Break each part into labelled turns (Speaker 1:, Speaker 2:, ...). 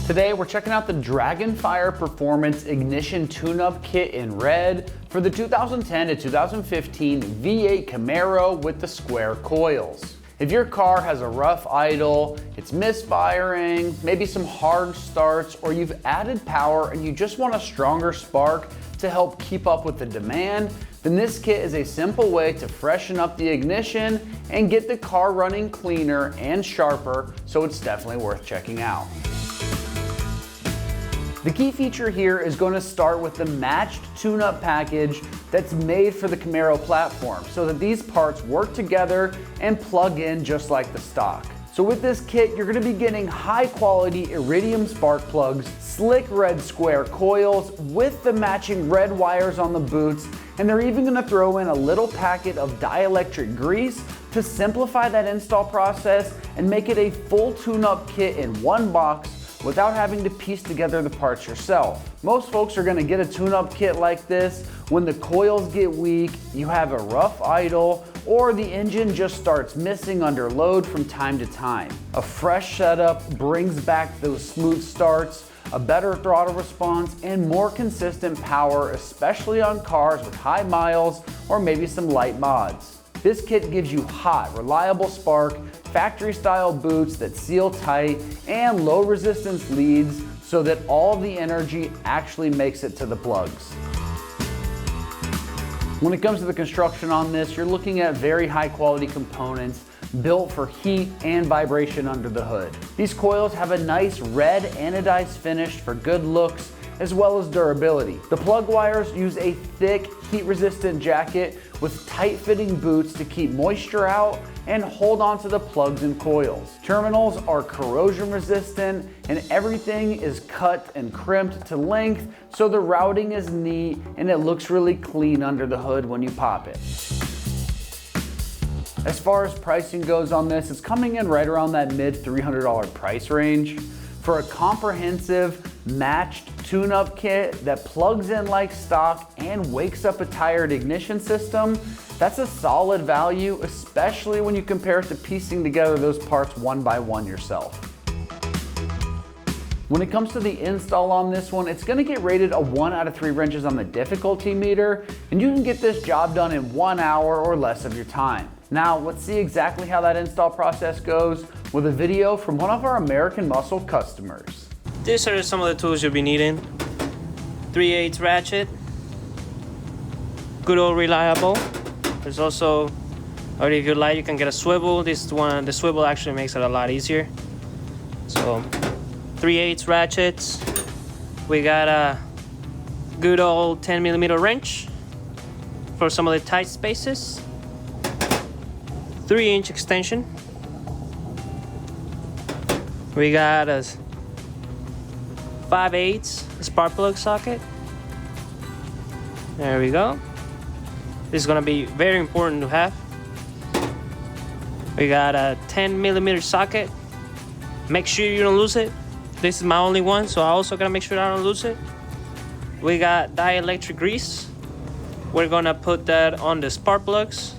Speaker 1: Today we're checking out the Dragonfire Performance Ignition Tune-Up Kit in red for the 2010 to 2015 V8 Camaro with the square coils. If your car has a rough idle, it's misfiring, maybe some hard starts, or you've added power and you just want a stronger spark to help keep up with the demand, then this kit is a simple way to freshen up the ignition and get the car running cleaner and sharper, so it's definitely worth checking out. The key feature here is going to start with the matched tune-up package that's made for the Camaro platform so that these parts work together and plug in just like the stock. So with this kit, you're going to be getting high quality iridium spark plugs, slick red square coils with the matching red wires on the boots, and they're even going to throw in a little packet of dielectric grease to simplify that install process and make it a full tune-up kit in one box without having to piece together the parts yourself. Most folks are going to get a tune-up kit like this when the coils get weak, you have a rough idle, or the engine just starts missing under load from time to time. A fresh setup brings back those smooth starts, a better throttle response, and more consistent power, especially on cars with high miles or maybe some light mods. This kit gives you hot, reliable spark, factory style boots that seal tight, and low resistance leads so that all the energy actually makes it to the plugs. When it comes to the construction on this, you're looking at very high quality components built for heat and vibration under the hood. These coils have a nice red anodized finish for good looks as well as durability. The plug wires use a thick, heat-resistant jacket with tight-fitting boots to keep moisture out and hold onto the plugs and coils. Terminals are corrosion-resistant and everything is cut and crimped to length, so the routing is neat and it looks really clean under the hood when you pop it. As far as pricing goes on this, it's coming in right around that mid $300 price range. For a comprehensive, matched tune-up kit that plugs in like stock and wakes up a tired ignition system, that's a solid value, especially when you compare it to piecing together those parts one by one yourself. When it comes to the install on this one, it's gonna get rated a 1 out of 3 wrenches on the difficulty meter, and you can get this job done in 1 hour or less of your time. Now, let's see exactly how that install process goes with a video from one of our AmericanMuscle customers.
Speaker 2: These are some of the tools you'll be needing. 3/8 ratchet, good old reliable. There's also, or if you like, you can get a swivel. This one, the swivel actually makes it a lot easier. So 3/8 ratchets. We got a good old 10mm wrench for some of the tight spaces. 3-inch extension. We got a 5/8 spark plug socket. There we go. This is gonna be very important to have. We got a 10mm socket. Make sure you don't lose it. This is my only one, so I also gotta make sure I don't lose it. We got dielectric grease. We're gonna put that on the spark plugs.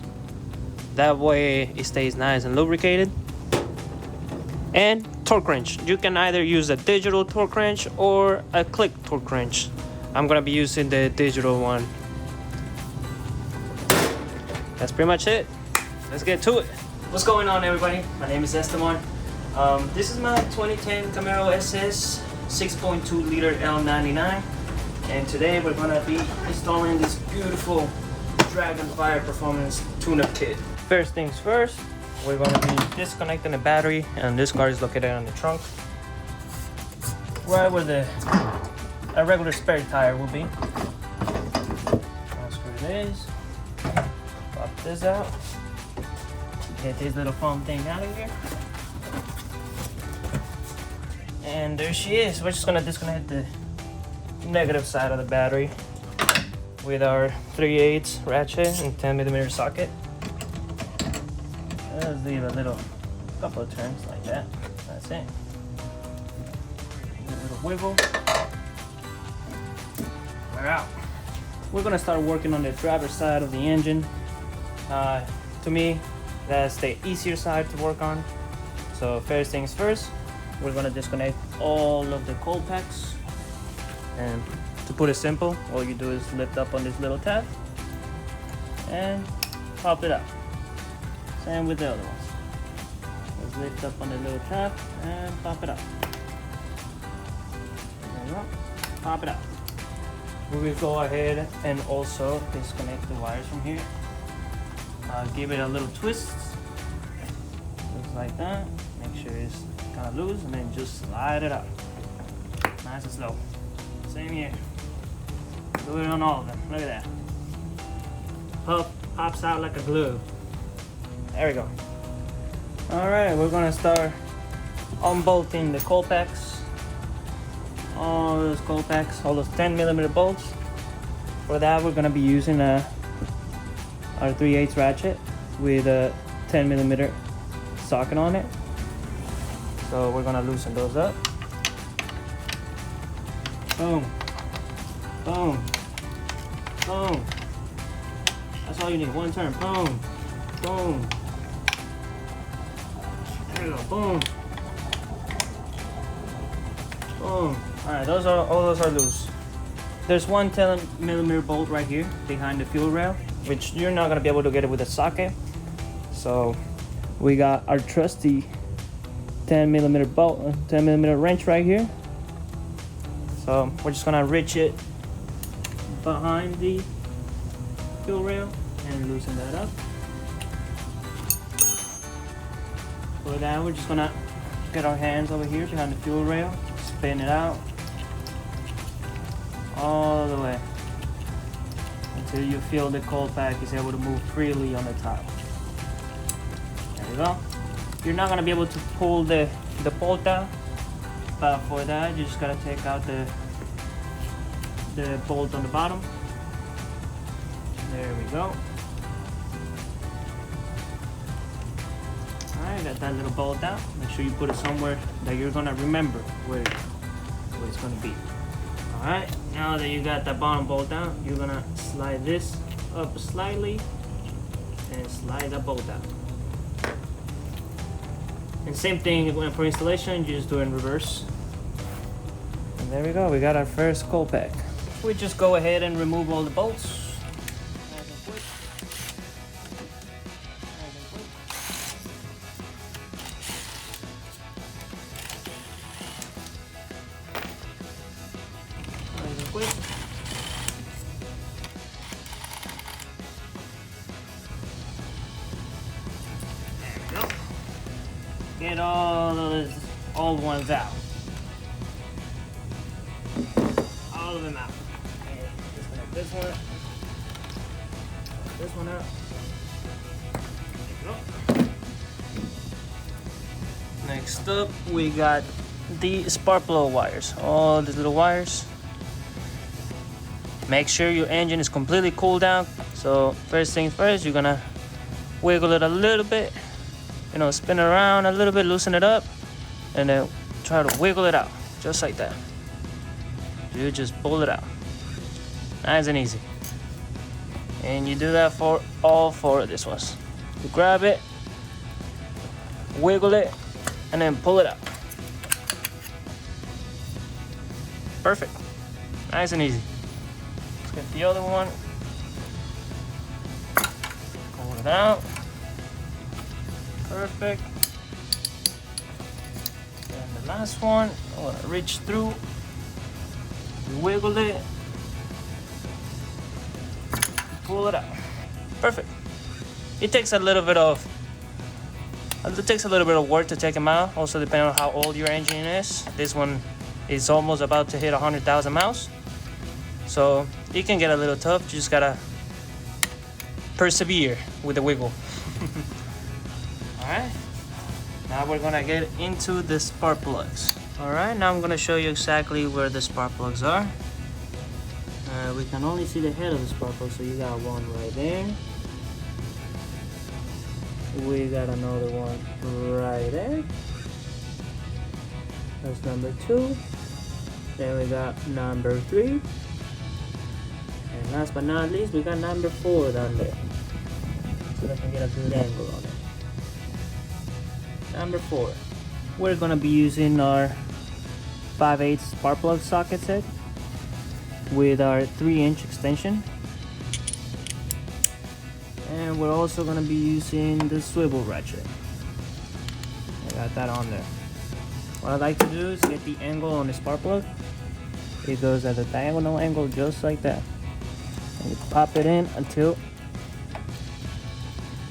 Speaker 2: That way it stays nice and lubricated. And torque wrench. You can either use a digital torque wrench or a click torque wrench. I'm gonna be using the digital one. That's pretty much it. Let's get to it. What's going on, everybody? My name is Esteban. This is my 2010 Camaro SS 6.2 liter L99, and today we're gonna be installing this beautiful Dragonfire Performance tune-up kit. First things first, we're going to be disconnecting the battery, and this car is located on the trunk, right where a regular spare tire will be. Unscrew this, pop this out, get this little foam thing out of here, and there she is. We're just going to disconnect the negative side of the battery with our 3/8 ratchet and 10mm socket. Let's leave a couple of turns like that. That's it. A little wiggle. We're out. We're gonna start working on the driver's side of the engine. To me, that's the easier side to work on. So first things first, we're gonna disconnect all of the cold packs. And to put it simple, all you do is lift up on this little tab and pop it out. Same with the other ones. Just lift up on the little tab and pop it out. There you go. Pop it out. We will go ahead and also disconnect the wires from here. Give it a little twist, just like that. Make sure it's kind of loose, and then just slide it out. Nice and slow. Same here. Do it on all of them. Look at that. Pops out like a glove. There we go. All right, we're gonna start unbolting the cold packs. All those cold packs, all those 10mm bolts. For that, we're gonna be using our 3/8 ratchet with a 10mm socket on it. So we're gonna loosen those up. Boom, boom, boom. That's all you need. One turn. Boom, boom. There you go. Boom, boom. All right, all those are loose. There's one 10mm bolt right here behind the fuel rail, which you're not gonna be able to get it with a socket. So we got our trusty 10mm bolt, 10mm wrench right here. So we're just gonna reach it behind the fuel rail and loosen that up. For that, we're just gonna get our hands over here behind the fuel rail, spin it out all the way until you feel the cold pack is able to move freely on the top. There you go. You're not gonna be able to pull the bolt out, but for that you just gotta take out the bolt on the bottom. There we go. Alright, got that little bolt out. Make sure you put it somewhere that you're gonna remember where it's gonna be. Alright, now that you got that bottom bolt out, you're gonna slide this up slightly and slide that bolt out. And same thing for installation, you just do it in reverse. And there we go, we got our first cold pack. We just go ahead and remove all the bolts. Get all those old ones out. All of them out. And disconnect this one. This one out. There you go. Next up, we got the spark plug wires. All these little wires. Make sure your engine is completely cooled down. So first things first, you're gonna wiggle it a little bit. You know, spin it around a little bit, loosen it up, and then try to wiggle it out, just like that. You just pull it out. Nice and easy. And you do that for all 4 of these ones. You grab it, wiggle it, and then pull it out. Perfect. Nice and easy. Let's get the other one. Pull it out. Perfect. And the last one, I want to reach through, wiggle it, pull it out. Perfect. It takes a little bit of work to take them out. Also, depending on how old your engine is. This one is almost about to hit 100,000 miles, so it can get a little tough. You just gotta persevere with the wiggle. Alright, now we're gonna get into the spark plugs. Alright, now I'm gonna show you exactly where the spark plugs are. We can only see the head of the spark plug, so you got one right there. We got another one right there. That's number 2. Then we got number 3. And last but not least, we got number 4 down there. So I can get a good angle on it. Number 4. we're gonna be using our 5/8 spark plug socket set with our 3-inch extension, and we're also gonna be using the swivel ratchet. I got that on there. What I like to do is get the angle on the spark plug. It goes at a diagonal angle just like that, and you pop it in until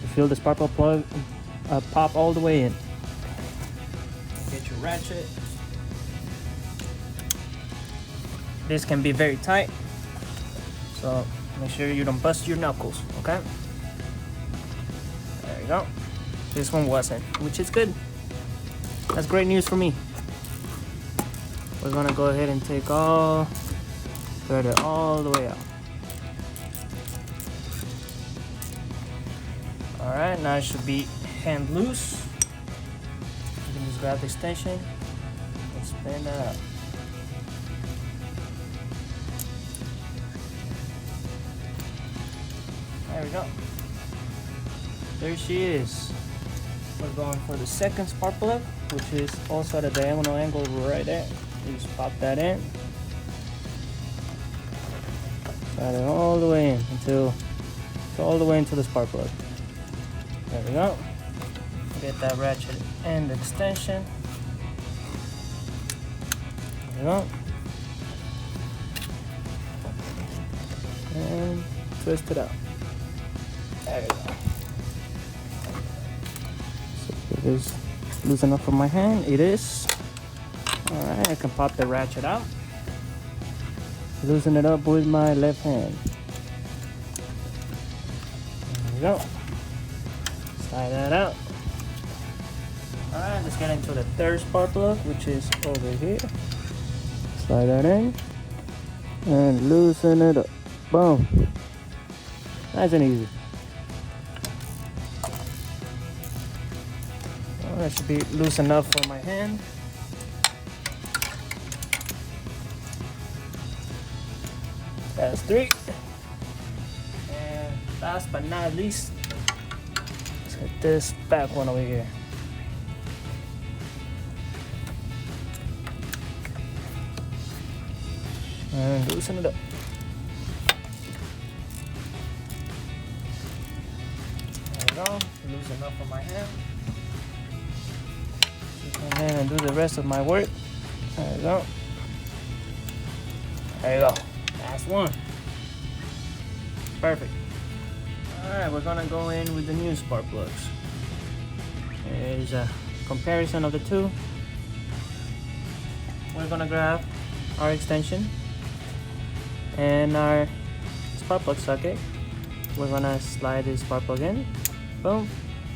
Speaker 2: you feel the spark plug pop all the way in. Get your ratchet. This can be very tight, so make sure you don't bust your knuckles, okay? There you go. This one wasn't, which is good. That's great news for me. We're gonna go ahead and take thread it all the way out. All right, now it should be hand loose. You can just grab the extension and spin that out. There we go. There she is. We're going for the second spark plug, which is also at a diagonal angle right there. You just pop that in. Slide it all the way in until it's all the way into the spark plug. There we go. Get that ratchet and extension. There we go. And twist it out. There we go. So it is loose enough for my hand. It is. Alright, I can pop the ratchet out. Loosen it up with my left hand. There we go. Slide that out. Alright, let's get into the third spark plug, which is over here. Slide that in. And loosen it up. Boom. Nice and easy. Well, that should be loose enough for my hand. That's 3. And last but not least, let's get this back one over here. And loosen it up. There we go. Loose enough for my hand. Come in and do the rest of my work. There we go. There you go. Last one. Perfect. Alright, we're gonna go in with the new spark plugs. Here's a comparison of the two. We're gonna grab our extension and our spark plug socket. We're gonna slide this spark plug in, boom,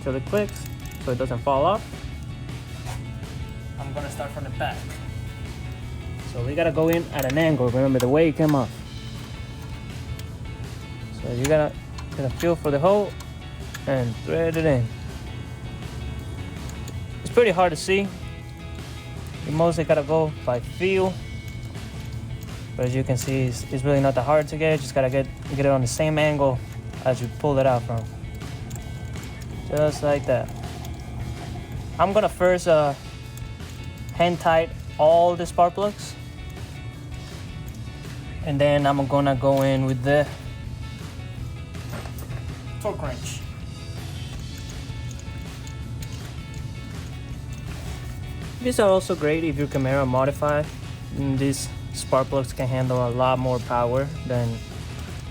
Speaker 2: till it clicks so it doesn't fall off. I'm gonna start from the back. So we gotta go in at an angle, remember the way it came off. So you gotta get a feel for the hole and thread it in. It's pretty hard to see. You mostly gotta go by feel. But as you can see, it's really not that hard to get. Just gotta get it on the same angle as you pull it out from. Just like that. I'm gonna first hand tight all the spark plugs. And then I'm gonna go in with the torque wrench. These are also great if your Camaro modified. These spark plugs can handle a lot more power than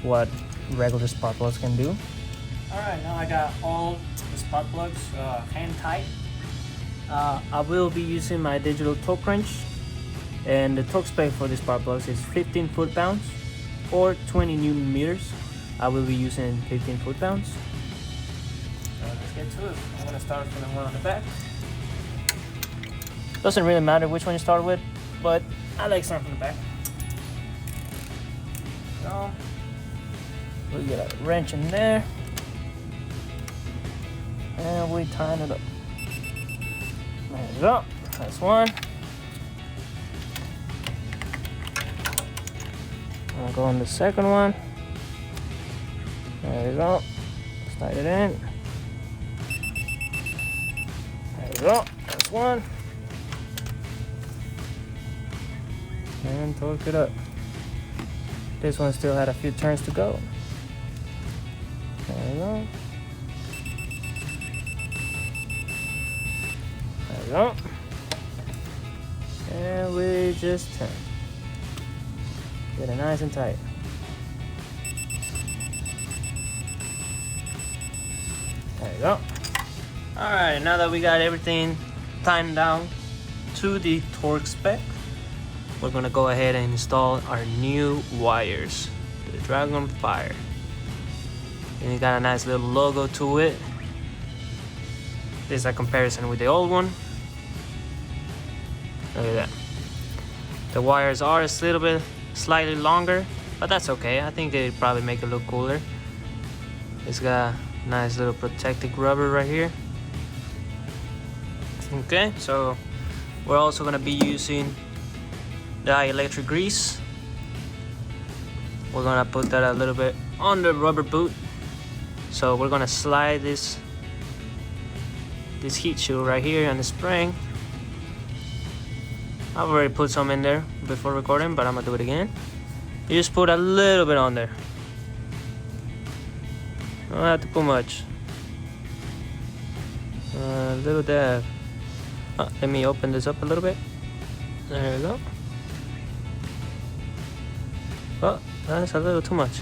Speaker 2: what regular spark plugs can do. Alright, now I got all the spark plugs hand tight. I will be using my digital torque wrench, and the torque spec for the spark plugs is 15 foot-pounds or 20 Newton meters. I will be using 15 foot-pounds. So let's get to it. I'm going to start from the one on the back. Doesn't really matter which one you start with, but I like starting from the back. So we get a wrench in there, and we tighten it up. There we go. That's one. I'll go on the second one. There we go. Slide it in. There we go. That's one. and torque it up. This one still had a few turns to go. There we go. There we go. And we just turn. Get it nice and tight. There you go. Alright, now that we got everything tightened down to the torque spec, we're gonna go ahead and install our new wires, the Dragonfire. And it got a nice little logo to it. This is a comparison with the old one. Look at that. The wires are a little bit slightly longer, but that's okay. I think they probably make it look cooler. It's got a nice little protective rubber right here. Okay, so we're also gonna be using dielectric grease. We're gonna put that a little bit on the rubber boot. So we're gonna slide this heat shield right here on the spring. I've already put some in there before recording, but I'm gonna do it again. You just put a little bit on there. Don't have to put much. A little dab. Let me open this up a little bit. There we go. Oh, that's a little too much.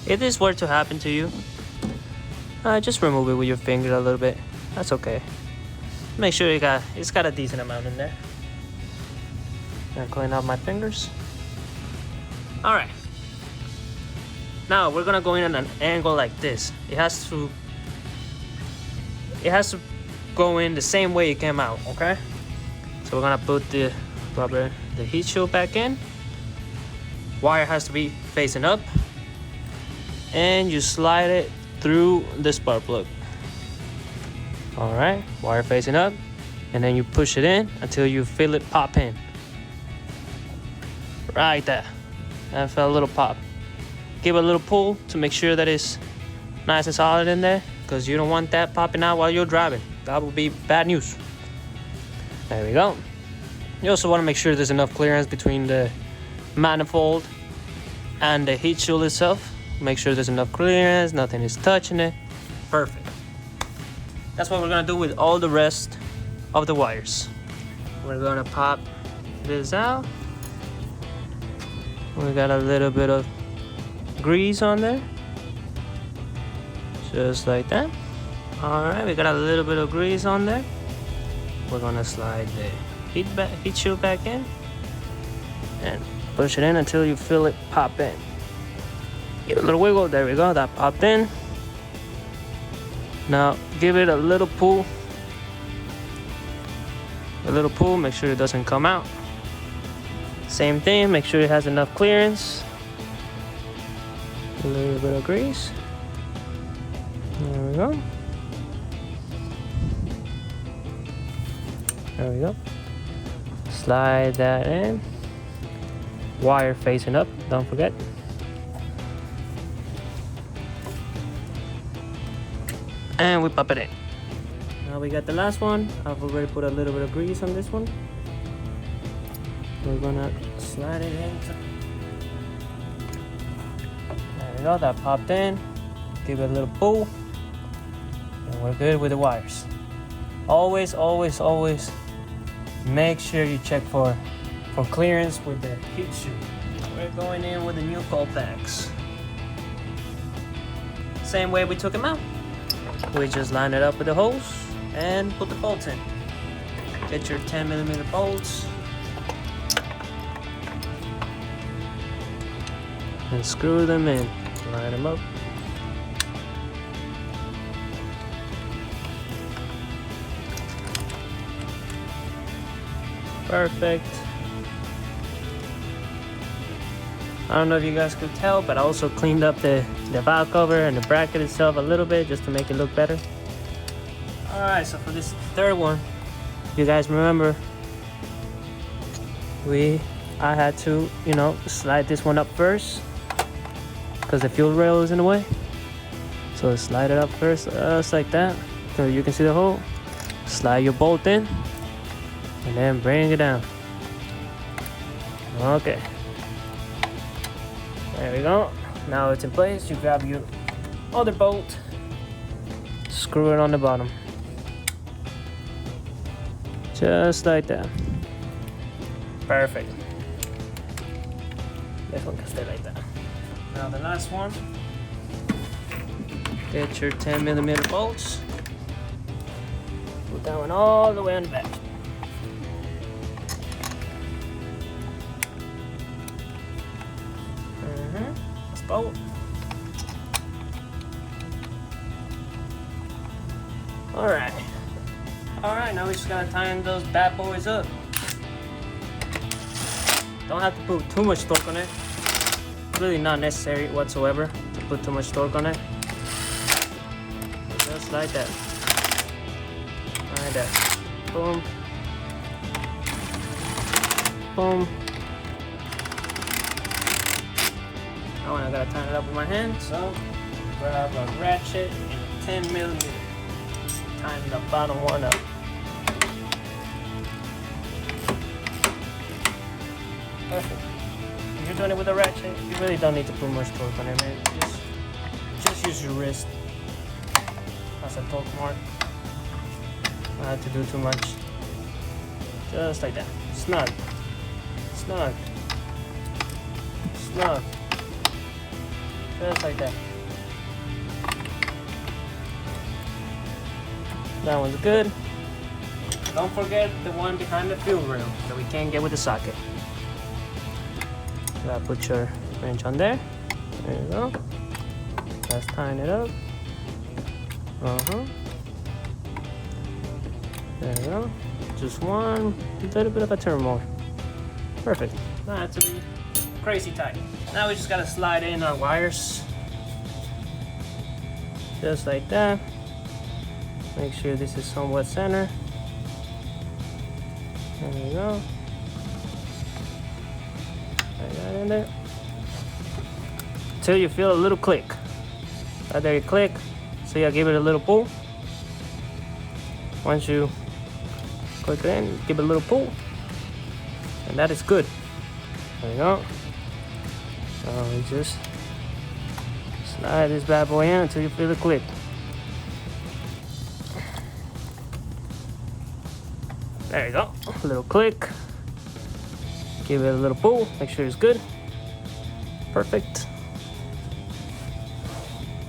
Speaker 2: If this were to happen to you, just remove it with your finger a little bit. That's okay. Make sure it's got a decent amount in there. Gonna clean out my fingers. All right. Now we're gonna go in at an angle like this. It has to go in the same way it came out. Okay. So we're gonna put the heat shield back in. Wire has to be facing up, and you slide it through the spark plug. All right, wire facing up, and then you push it in until you feel it pop in. Right there. That felt a little pop. Give it a little pull to make sure that it's nice and solid in there, because you don't want that popping out while you're driving. That would be bad news. There we go. You also want to make sure there's enough clearance between the manifold and the heat shield itself. Make sure there's enough clearance, nothing is touching it. Perfect. That's what we're gonna do with all the rest of the wires. We're gonna pop this out. We got a little bit of grease on there, just like that. All right, we got a little bit of grease on there. We're gonna slide the heat shield back in and push it in until you feel it pop in. Give it a little wiggle. There we go. That popped in. Now give it a little pull. Make sure it doesn't come out. Same thing, make sure it has enough clearance. A little bit of grease. There we go. There we go. Slide that in. Wire facing up, don't forget. And we pop it in. Now we got the last one. I've already put a little bit of grease on this one. We're gonna slide it in. There we go, that popped in. Give it a little pull. And we're good with the wires. Always, always, always make sure you check for clearance with the heat shield. We're going in with the new coil packs. Same way we took them out. We just line it up with the hose and put the bolts in. Get your 10mm bolts. And screw them in. Line them up. Perfect. I don't know if you guys could tell, but I also cleaned up the valve cover and the bracket itself a little bit just to make it look better. Alright, so for this third one, you guys remember I had to, slide this one up first because the fuel rail is in the way. So slide it up first, just like that, so you can see the hole. Slide your bolt in, and then bring it down. Okay. There we go. Now it's in place. You grab your other bolt, screw it on the bottom. Just like that. Perfect. This one can stay like that. Now the last one. Get your 10mm bolts. Put that one all the way on the back. Let's bolt. Alright. Alright, now we just gotta tighten those bad boys up. Don't have to put too much torque on it. Really not necessary whatsoever to put too much torque on it. Just like that. Like that. Boom. Boom. Now I gotta tighten it up with my hand, so grab a ratchet and 10mm. Tighten the bottom one up. Perfect. If you're doing it with a ratchet, you really don't need to put much torque on it, man. Just use your wrist. That's a torque mark. Not have to do too much. Just like that. Snug. Snug. Snug. Just like that. That one's good. Don't forget the one behind the fuel rail that we can't get with the socket. You gotta put your wrench on there. There you go. Let's tighten it up. There you go. Just one little bit of a turn more. Perfect. Not have to be crazy tight. Now we just gotta slide in our wires. Just like that. Make sure this is somewhat center. There you go. Like that in there. Till you feel a little click. Right there you click. So I give it a little pull. Once you click it in, give it a little pull. And that is good. There you go. So we just slide this bad boy in until you feel the click. There you go. A little click. Give it a little pull. Make sure it's good. Perfect.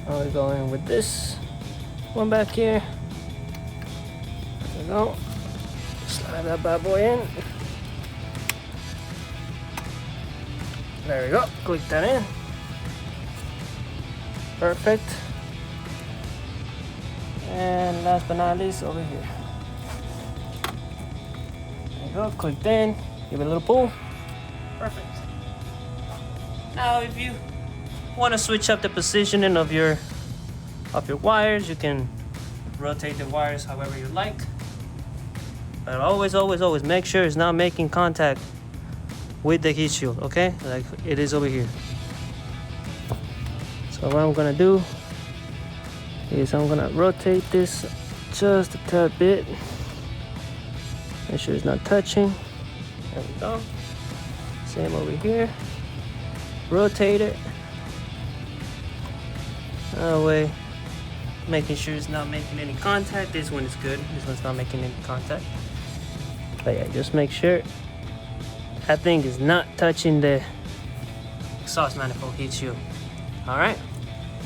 Speaker 2: Now we go in with this one back here. There we go. Slide that bad boy in. There we go. Click that in. Perfect. And last but not least, over here. There you go. Click in. Give it a little pull. Perfect. Now, if you want to switch up the positioning of your wires, you can rotate the wires however you like. But always make sure it's not making contact with the heat shield, okay? Like it is over here. So what I'm gonna do is I'm gonna rotate this just a tad bit. Make sure it's not touching. There we go. Same over here. Rotate it. That way, making sure it's not making any contact. This one is good. This one's not making any contact. But yeah, just make sure that thing is not touching the exhaust manifold heat shield. All right.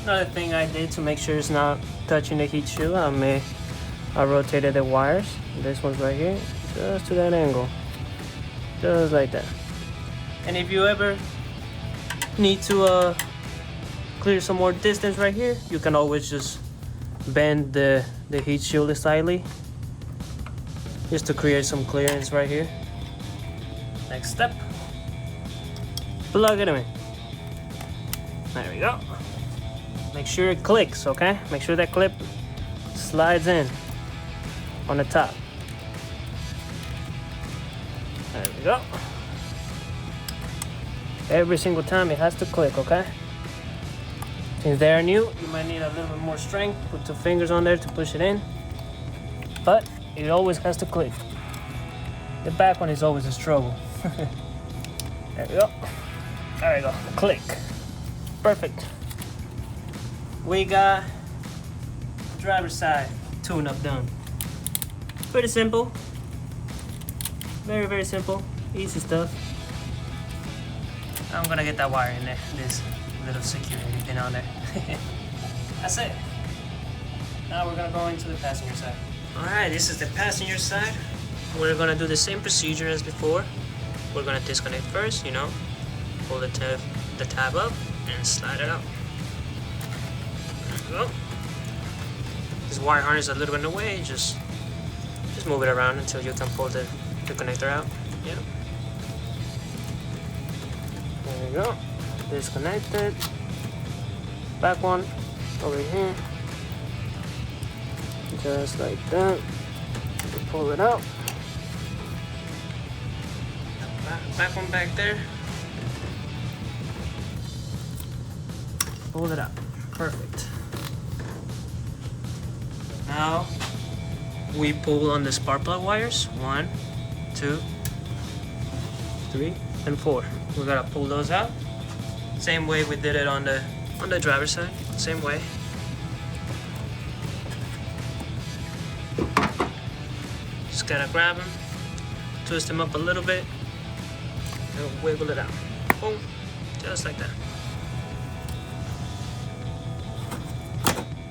Speaker 2: Another thing I did to make sure it's not touching the heat shield, I rotated the wires. This one's right here, just to that angle, just like that. And if you ever need to clear some more distance right here, you can always just bend the heat shield slightly, just to create some clearance right here. Next step, plug it in. There we go. Make sure it clicks, okay? Make sure that clip slides in on the top. There we go. Every single time it has to click, okay? Since they are new, you might need a little bit more strength. Put 2 fingers on there to push it in. But it always has to click. The back one is always a struggle. There we go. There we go. Click. Perfect. We got driver's side tune-up done. Pretty simple. Very, very simple. Easy stuff. I'm gonna get that wire in there. This little security pin on there. That's it. Now we're gonna go into the passenger side. Alright, this is the passenger side. We're gonna do the same procedure as before. We're gonna disconnect first, you know. Pull the tab up and slide it out. There we go. This wire harness is a little bit in the way, just move it around until you can pull the connector out. Yeah. There we go. Disconnected. Back one over here. Just like that. Pull it out. Back one back there. Pull it out. Perfect. Now we pull on the spark plug wires. 1, 2, 3, and 4. We gotta pull those out. Same way we did it on the driver's side. Same way. Just gotta grab them, twist them up a little bit, and wiggle it out. Boom, just like that.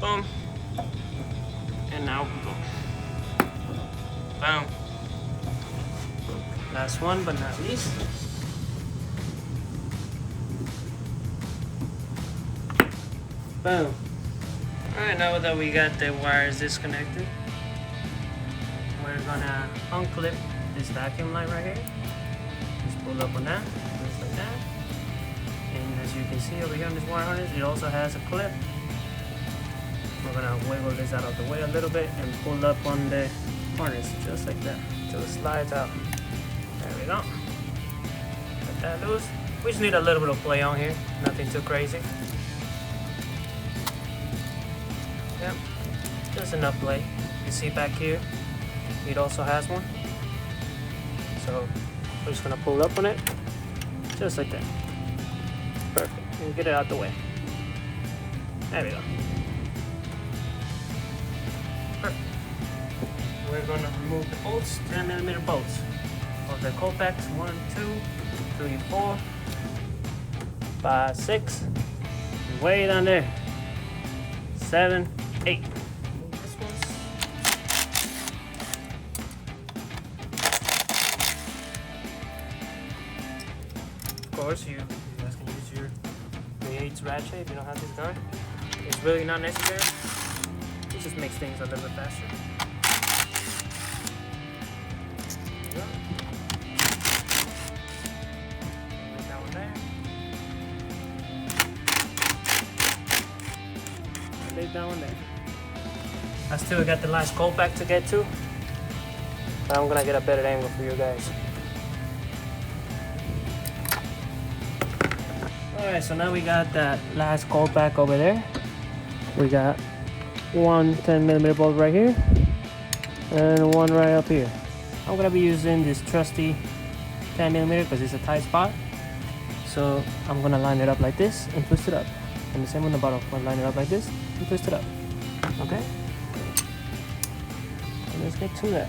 Speaker 2: Boom. And now we go. Boom. Last one but not least. Boom. Alright, now that we got the wires disconnected, we're gonna unclip this vacuum line right here. Just pull up on that, just like that. And as you can see over here on this wire harness, it also has a clip. We're gonna wiggle this out of the way a little bit and pull up on the harness, just like that, until it slides out. There we go. Let that loose. We just need a little bit of play on here, nothing too crazy. Yep, just enough play. You see back here, it also has one. So we're just gonna pull up on it, just like that. Perfect, and get it out the way. There we go. Perfect. We're gonna remove the bolts, 10mm bolts of the Colpex. 1, 2, 3, 4, 5, 6, and way down there, 7, 8. This one's of course, you guys can use your V8's ratchet if you don't have this gun. It's really not necessary. It just makes things a little bit faster. There you go. Put that one there. Leave that one there. I still got the last cold pack to get to, but I'm gonna get a better angle for you guys. Alright, so now we got that last cold pack over there. We got one 10mm bolt right here and one right up here. I'm gonna be using this trusty 10mm because it's a tight spot. So I'm gonna line it up like this and twist it up. And the same on the bottom. I'll line it up like this and twist it up. Okay? And let's get to that.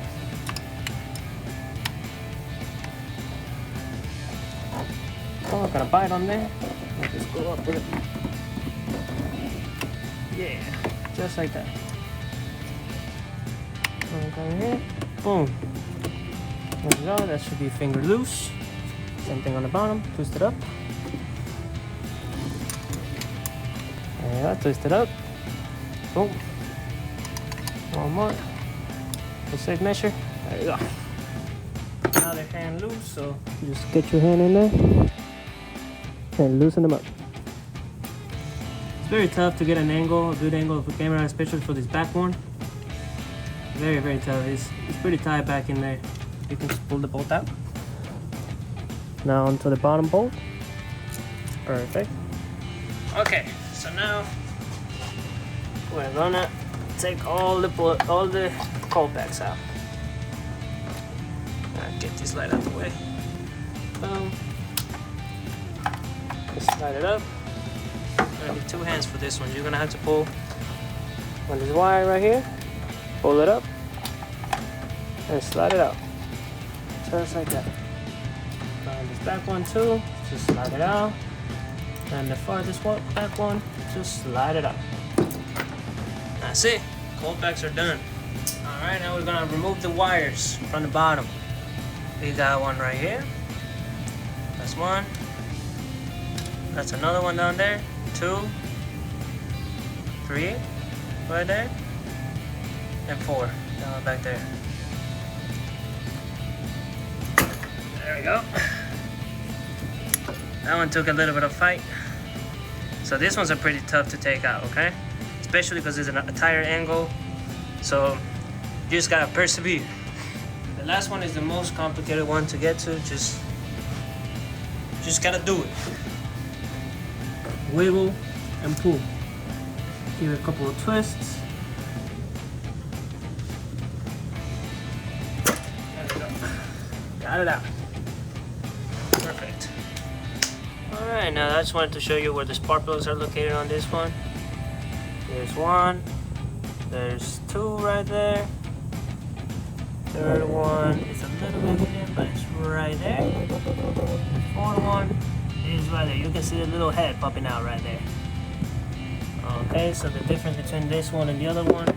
Speaker 2: Oh, I'm gonna bite on there. I'll just go up with it. Yeah, just like that. Okay, here. Boom. There we go. That should be finger loose. Same thing on the bottom. Twist it up. There you go. Twist it up. Boom. One more. For safe measure. There you go. Now they're hand loose, so just get your hand in there and loosen them up. It's very tough to get an angle, a good angle of the camera, especially for this back one. Very, very tough. It's pretty tight back in there. You can just pull the bolt out. Now onto the bottom bolt. Perfect. Okay, so now we're gonna take all the cold packs out. Get this light out the way. Boom. Slide it up. You're gonna need 2 hands for this one. You're gonna have to pull on this wire right here, pull it up, and slide it out. Just like that. And this back one too, just slide it out. And the farthest one, back one, just slide it out. That's it. Cold packs are done. Alright, now we're gonna remove the wires from the bottom. We got one right here. That's one. That's another one down there. 2, 3, right there. And 4 down back there. There we go. That one took a little bit of fight. So these ones are pretty tough to take out, okay? Especially because it's a tire angle. So you just gotta persevere. The last one is the most complicated one to get to. Just gotta do it. Wiggle and pull. Give it a couple of twists. There we go. Got it out. Perfect. Alright, now I just wanted to show you where the spark plugs are located on this one. There's 1. There's 2 right there. Third one is a little bit hidden, but it's right there. The 4th one is right there. You can see the little head popping out right there. Okay, so the difference between this one and the other one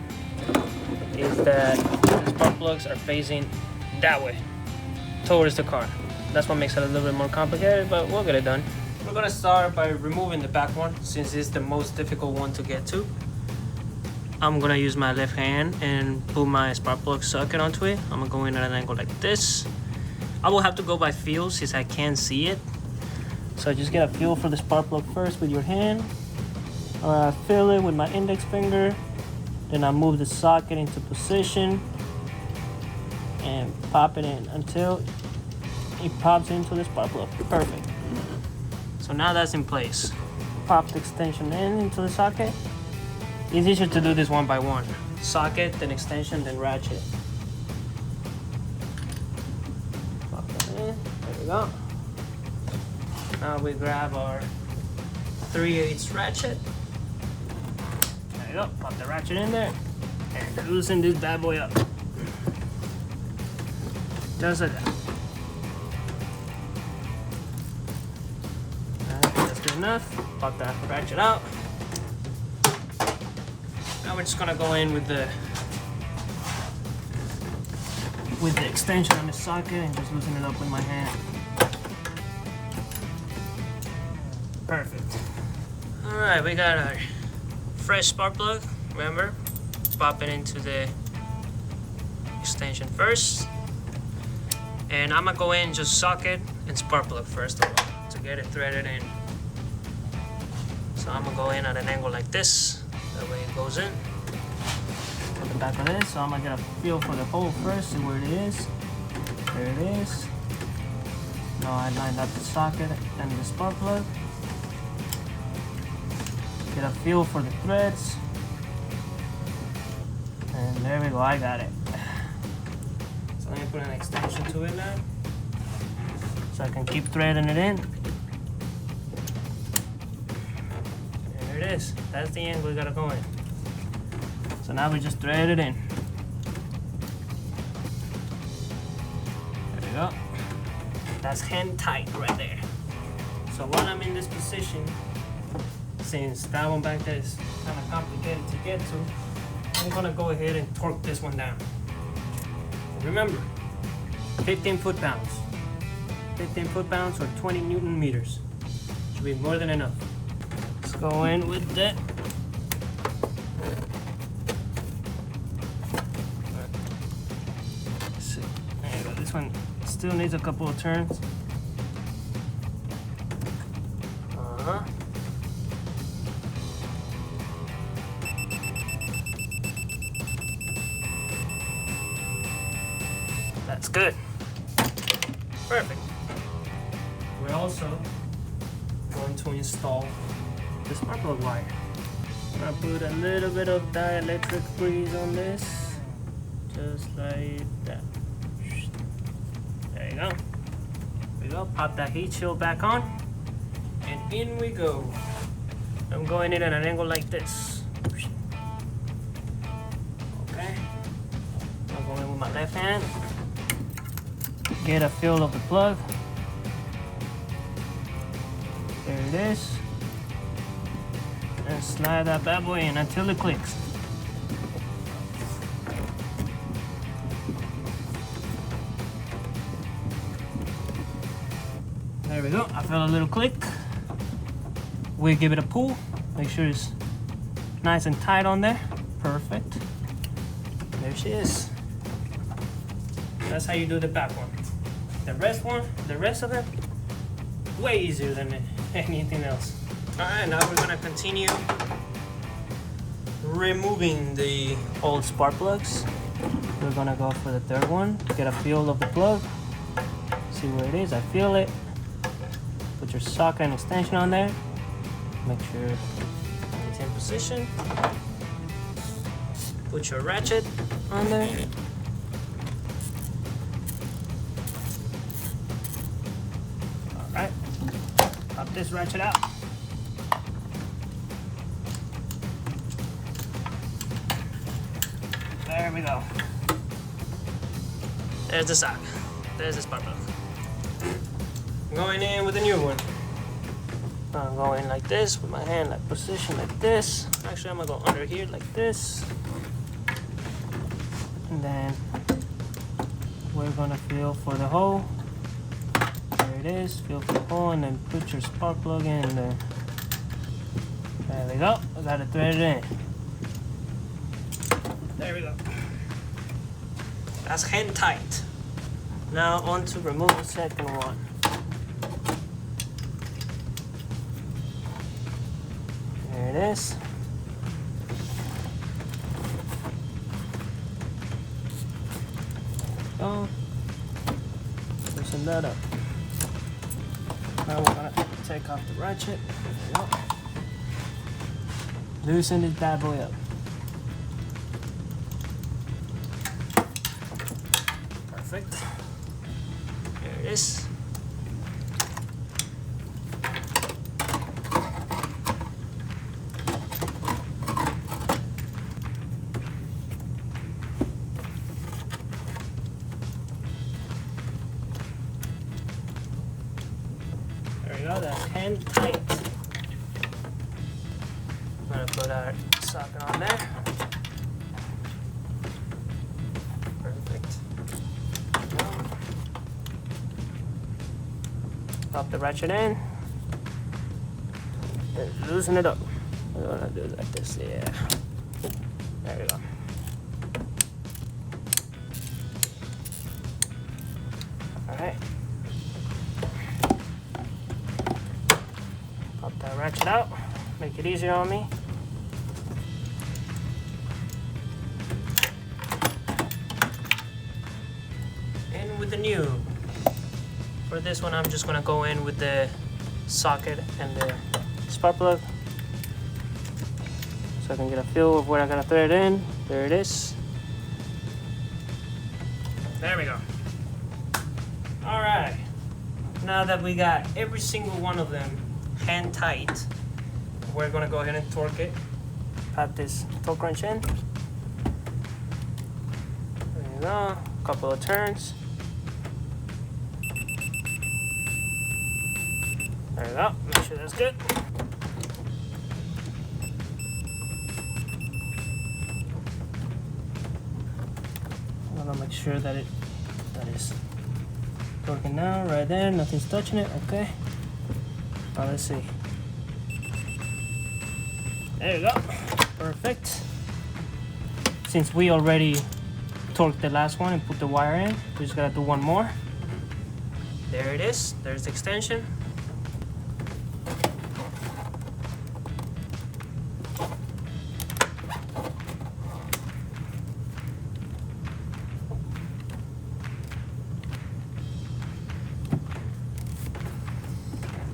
Speaker 2: is that the spark plugs are facing that way, towards the car. That's what makes it a little bit more complicated, but we'll get it done. We're gonna start by removing the back one, since it's the most difficult one to get to. I'm gonna use my left hand and put my spark plug socket onto it. I'm gonna go in at an angle like this. I will have to go by feel since I can't see it. So just get a feel for the spark plug first with your hand. I feel it with my index finger. Then I move the socket into position and pop it in until it pops into the spark plug. Perfect. So now that's in place. Pop the extension into the socket. It's easier to do this one by one. Socket, then extension, then ratchet. Pop that in. There we go. Now we grab our 3/8 ratchet. There you go. Pop the ratchet in there and loosen this bad boy up. Just like that. Alright, that's good enough. Pop that ratchet out. Now we're just gonna go in with the extension on the socket and just loosen it up with my hand. Perfect. Alright, we got our fresh spark plug, remember? Let's pop it into the extension first. And I'm gonna go in just socket and spark plug first of all to get it threaded in. So I'm gonna go in at an angle like this. That way it goes in. At the back of this, so I'm gonna get a feel for the hole first, see where it is. There it is. Now I lined up the socket and the spark plug. Get a feel for the threads. And there we go, I got it. So let me put an extension to it now. So I can keep threading it in. There it is. That's the angle we gotta go in. So now we just thread it in. There we go. That's hand tight right there. So while I'm in this position, since that one back there is kind of complicated to get to, I'm gonna go ahead and torque this one down. Remember, 15 foot-pounds. 15 foot-pounds or 20 Newton meters. Should be more than enough. Let's go in with that. Let's see. There you go. This one still needs a couple of turns. That's good. Perfect. We're also going to install the spark plug wire. I'm gonna put a little bit of dielectric grease on this, just like that. There you go. There we go. Pop that heat shield back on, And in we go. I'm going in at an angle like this. Okay. I'm going with my left hand. Get a feel of the plug. There it is. And slide that bad boy in until it clicks. There we go. I felt a little click. We give it a pull. Make sure it's nice and tight on there. Perfect. There she is. That's how you do the back one. The rest of them, way easier than anything else. All right, now we're gonna continue removing the old spark plugs. We're gonna go for the third one. Get a feel of the plug. See where it is. I feel it. Put your socket and extension on there. Make sure it's in position. Put your ratchet on there. Alright, pop this ratchet out. There we go. There's the sock. There's the spark plug. Going in with a new one. I'm going like this with my hand like position like this. Actually, I'm gonna go under here like this. And then we're gonna feel for the hole. There it is, feel for the hole and then put your spark plug in there. There we go, I gotta thread it in. There we go. That's hand tight. Now on to remove the second one. There it is. Go. Loosen that up. Now we're gonna take off the ratchet. There we go. Loosen this bad boy up. Perfect. There it is. There we go, that's hand tight. I'm gonna put our socket on there. Perfect. Pop the ratchet in. And loosen it up. We're gonna do it like this, yeah. There we go. Alright. Pop that ratchet out. Make it easier on me. In with the new. For this one, I'm just gonna go in with the socket and the spark plug. So I can get a feel of where I gotta thread it in. There it is. There we go. All right. Now that we got every single one of them hand tight, we're gonna go ahead and torque it. Pop this torque wrench in. There you go. Couple of turns. There we go. Make sure that's good. I'm gonna make sure that that is working now. Right there. Nothing's touching it. Okay. Now let's see. There you go. Perfect. Since we already torqued the last one and put the wire in, we just gotta do one more. There it is. There's the extension.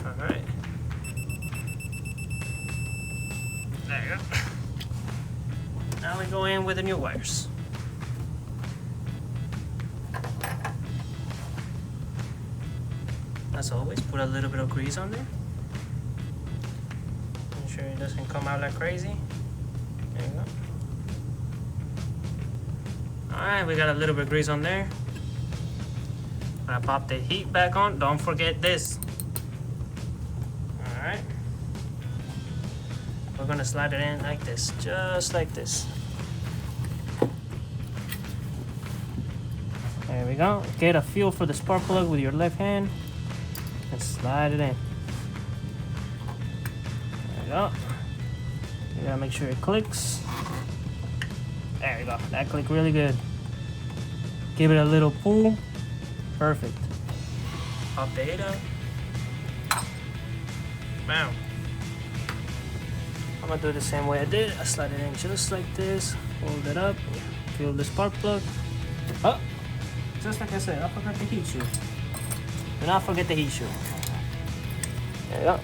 Speaker 2: Alright. There you go. Now we go in with the new wires. As always, put a little bit of grease on there. sure it doesn't come out like crazy. There you go. Alright, we got a little bit of grease on there. I'm gonna pop the heat back on. Don't forget this. Alright. We're gonna slide it in like this, just like this. There we go. Get a feel for the spark plug with your left hand and slide it in. There we go. You gotta make sure it clicks. There you go. That clicked really good. Give it a little pull. Perfect. Pop the head up. Wow. I'm gonna do it the same way I did. I slide it in just like this. Hold it up. Feel the spark plug. Oh, just like I said, I forgot the heat shield. Do not forget the heat shield. There you go.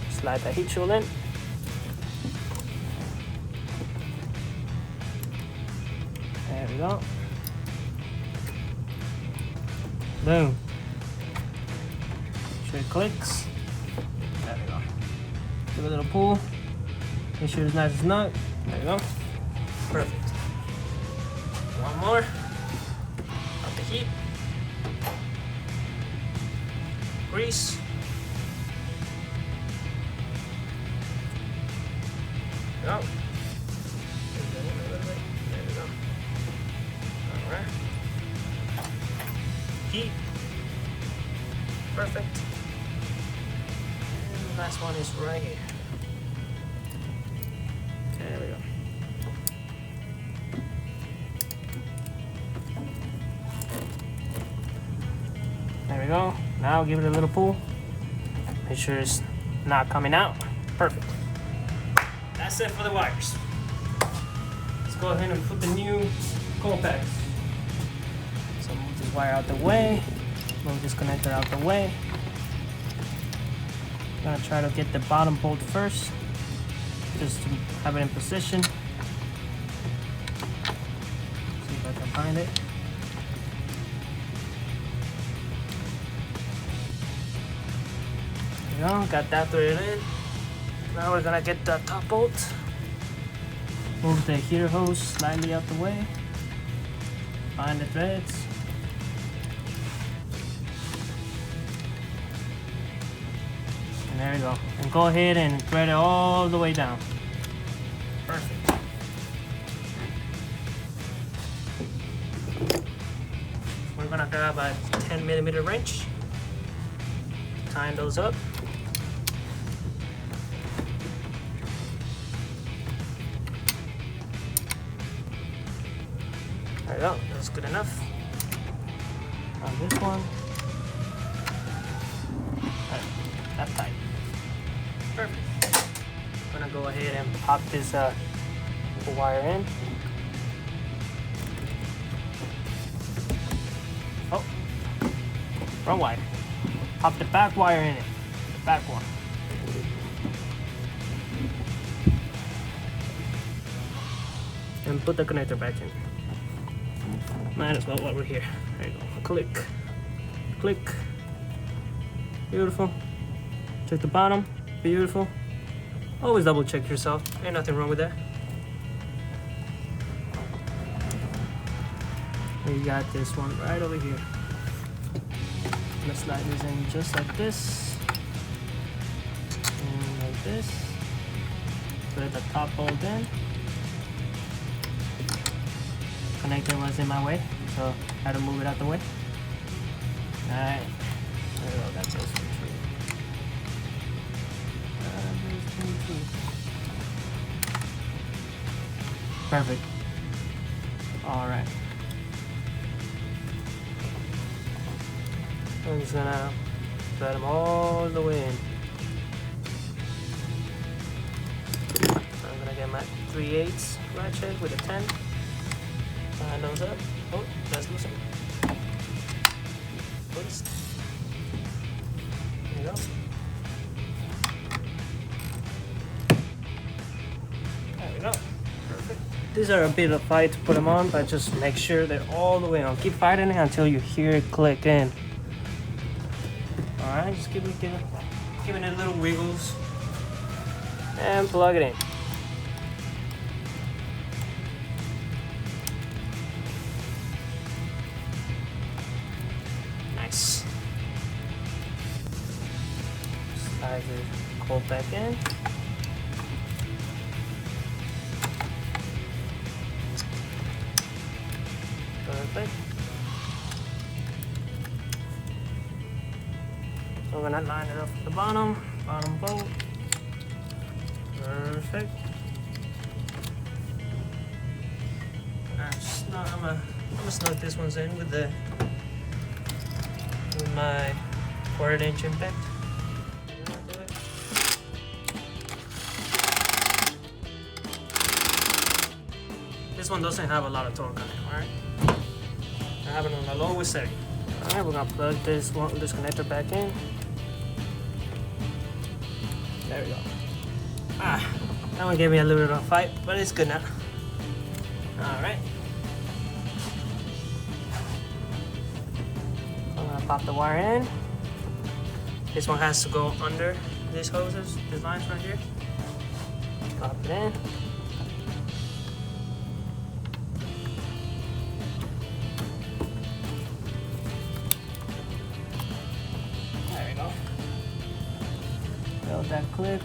Speaker 2: Slide the heat shield in. There we go. Boom. Make sure it clicks. There we go. Give it a little pull. Make sure it's nice and snug. There you go. Perfect. One more. Up the heat. Grease. There we go. There we go. Alright. Heat. Perfect. And the last one is right here. There we go. There we go. Now give it a little pull. Make sure it's not coming out. Perfect. That's it for the wires. Let's go ahead and put the new coil packs. So move this wire out the way. Move this connector out the way. Gonna try to get the bottom bolt first, just to have it in position. See if I can find it. There you go, got that threaded in. Now we're gonna get the top bolt. Move the heater hose slightly out the way. Find the threads. And there you go. And go ahead and thread it all the way down. Perfect. We're gonna grab a 10mm wrench. Tighten those up. There you go, that's good enough. On this one. That's tight. Perfect. I'm gonna go ahead and pop this wire in. Oh, wrong wire. Pop the back wire in it. The back one. And put the connector back in. Might as well while we're here. There you go. Click. Click. Beautiful. Check the bottom. Beautiful. Always double check yourself. Ain't nothing wrong with that. We got this one right over here. I'm gonna slide this in just like this. And like this. Put the top bolt in. Connector was in my way, so I had to move it out the way. Alright. There we go, got this one too. Perfect. Alright. I'm just gonna thread them all the way in. I'm gonna get my 3/8 ratchet with a 10. Line those up. Oh, that's loosen. Twist. There you go. There we go. Perfect. These are a bit of a fight to put them on, but just make sure they're all the way on. Keep fighting it until you hear it click in. Alright, just giving it little wiggles. and plug it in. Nice. Slide the coil back in. Perfect. So we're gonna line it up at the bottom bolt. Perfect. I'm gonna snug this one's in with my 1/4" impact. This one doesn't have a lot of torque on it, alright? I have it on the lowest setting. Alright, we're gonna plug this connector back in. There we go. That one gave me a little bit of a fight, but it's good now. Alright. I'm gonna pop the wire in. This one has to go under these hoses, these lines right here. Pop it in. There we go. Build that clip.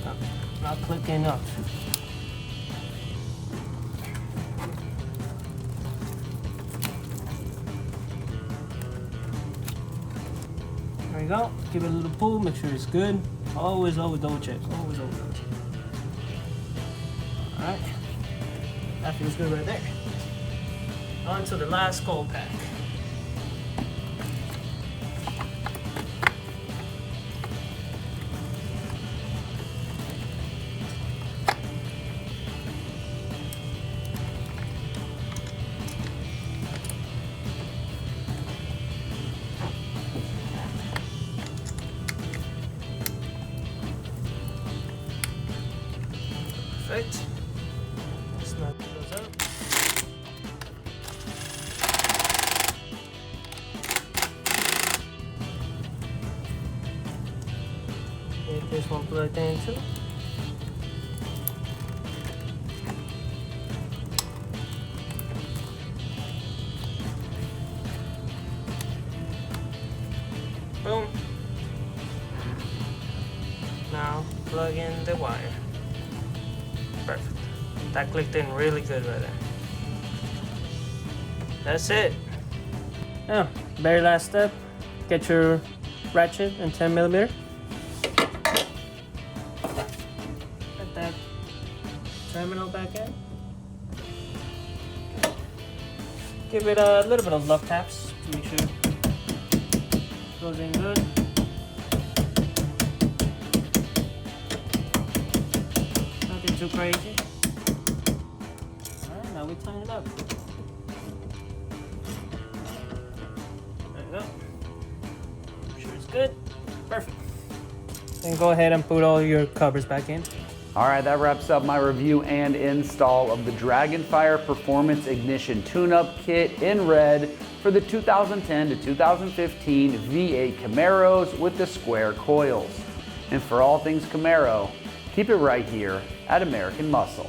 Speaker 2: Oh, not clicking enough. There you go. Give it a little pull, make sure it's good. Always double check. Always double check. Alright. That feels good right there. On to the last coil pack. Perfect. Snug those up. Get this one plugged in too. Boom. Now plug in the wire. Perfect. That clicked in really good right there. That's it. Now, very last step. Get your ratchet and 10mm. Put that terminal back in. Give it a little bit of love taps to make sure it goes in good. Nothing too crazy. Alright, now we tighten it up. There you go. Make sure it's good. Perfect. Then go ahead and put all your covers back in.
Speaker 1: All right, that wraps up my review and install of the Dragonfire Performance Ignition Tune-Up Kit in red for the 2010 to 2015 V8 Camaros with the square coils. And for all things Camaro, keep it right here at American Muscle.